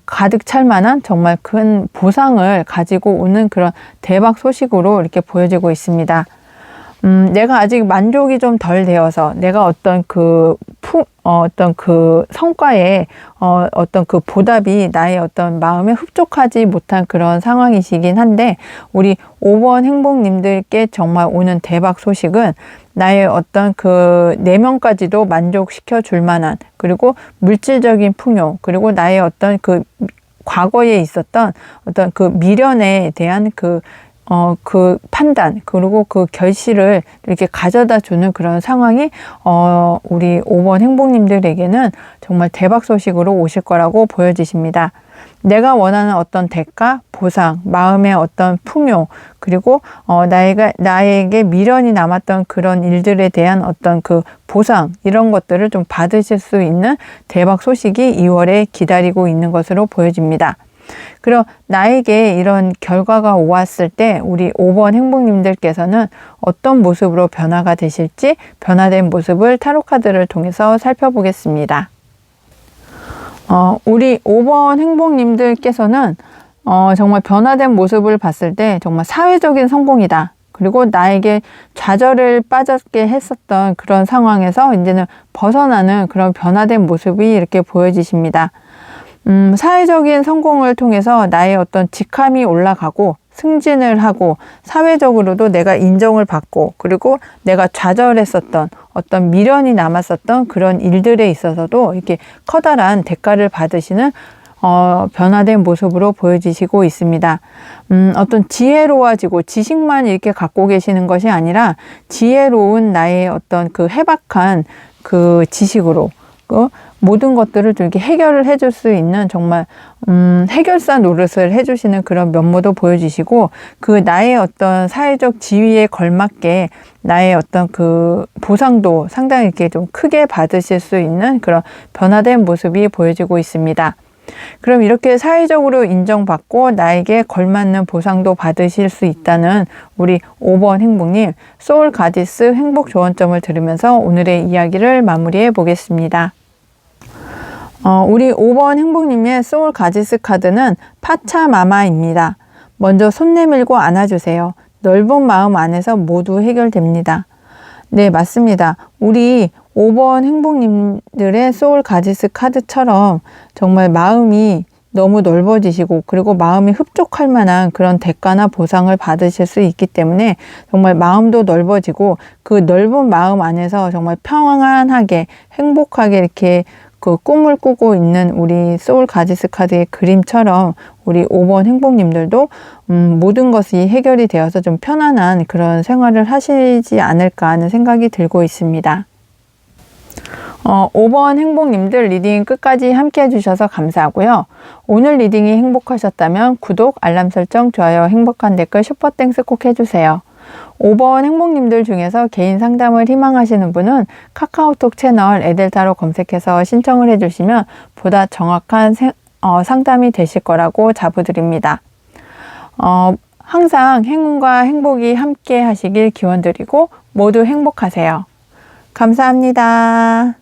가득 찰 만한 정말 큰 보상을 가지고 오는 그런 대박 소식으로 이렇게 보여지고 있습니다. 내가 아직 만족이 좀 덜 되어서 내가 어떤 어떤 그 성과에 어떤 그 보답이 나의 어떤 마음에 흡족하지 못한 그런 상황이시긴 한데, 우리 5번 행복님들께 정말 오는 대박 소식은 나의 어떤 그 내면까지도 만족시켜 줄 만한, 그리고 물질적인 풍요, 그리고 나의 어떤 그 과거에 있었던 어떤 그 미련에 대한 그 판단, 그리고 그 결실을 이렇게 가져다 주는 그런 상황이, 우리 5번 행복님들에게는 정말 대박 소식으로 오실 거라고 보여지십니다. 내가 원하는 어떤 대가, 보상, 마음의 어떤 풍요, 그리고, 나에게 미련이 남았던 그런 일들에 대한 어떤 그 보상, 이런 것들을 좀 받으실 수 있는 대박 소식이 2월에 기다리고 있는 것으로 보여집니다. 그럼 나에게 이런 결과가 오았을 때 우리 5번 행복님들께서는 어떤 모습으로 변화가 되실지, 변화된 모습을 타로카드를 통해서 살펴보겠습니다. 우리 5번 행복님들께서는 정말 변화된 모습을 봤을 때 정말 사회적인 성공이다. 그리고 나에게 좌절을 빠졌게 했었던 그런 상황에서 이제는 벗어나는 그런 변화된 모습이 이렇게 보여지십니다. 사회적인 성공을 통해서 나의 어떤 직함이 올라가고 승진을 하고 사회적으로도 내가 인정을 받고, 그리고 내가 좌절했었던 어떤 미련이 남았었던 그런 일들에 있어서도 이렇게 커다란 대가를 받으시는 변화된 모습으로 보여지시고 있습니다. 어떤 지혜로워지고 지식만 이렇게 갖고 계시는 것이 아니라 지혜로운 나의 어떤 그 해박한 그 지식으로 모든 것들을 좀 이렇게 해결을 해줄 수 있는 정말 해결사 노릇을 해주시는 그런 면모도 보여주시고, 그 나의 어떤 사회적 지위에 걸맞게 나의 어떤 그 보상도 상당히 이렇게 좀 크게 받으실 수 있는 그런 변화된 모습이 보여지고 있습니다. 그럼 이렇게 사회적으로 인정받고 나에게 걸맞는 보상도 받으실 수 있다는 우리 5번 행복님, 소울 가디스 행복 조언점을 들으면서 오늘의 이야기를 마무리해 보겠습니다. 우리 5번 행복님의 소울 가지스 카드는 파차마마입니다. 먼저 손 내밀고 안아주세요. 넓은 마음 안에서 모두 해결됩니다. 네, 맞습니다. 우리 5번 행복님들의 소울 가지스 카드처럼 정말 마음이 너무 넓어지시고, 그리고 마음이 흡족할 만한 그런 대가나 보상을 받으실 수 있기 때문에 정말 마음도 넓어지고, 그 넓은 마음 안에서 정말 평안하게 행복하게 이렇게 그 꿈을 꾸고 있는 우리 소울 가지스 카드의 그림처럼 우리 5번 행복님들도 모든 것이 해결이 되어서 좀 편안한 그런 생활을 하시지 않을까 하는 생각이 들고 있습니다. 5번 행복님들 리딩 끝까지 함께 해주셔서 감사하고요. 오늘 리딩이 행복하셨다면 구독, 알람 설정, 좋아요, 행복한 댓글, 슈퍼땡스 꼭 해주세요. 5번 행복님들 중에서 개인 상담을 희망하시는 분은 카카오톡 채널 에델타로 검색해서 신청을 해주시면 보다 정확한 상담이 되실 거라고 자부드립니다. 항상 행운과 행복이 함께 하시길 기원드리고 모두 행복하세요. 감사합니다.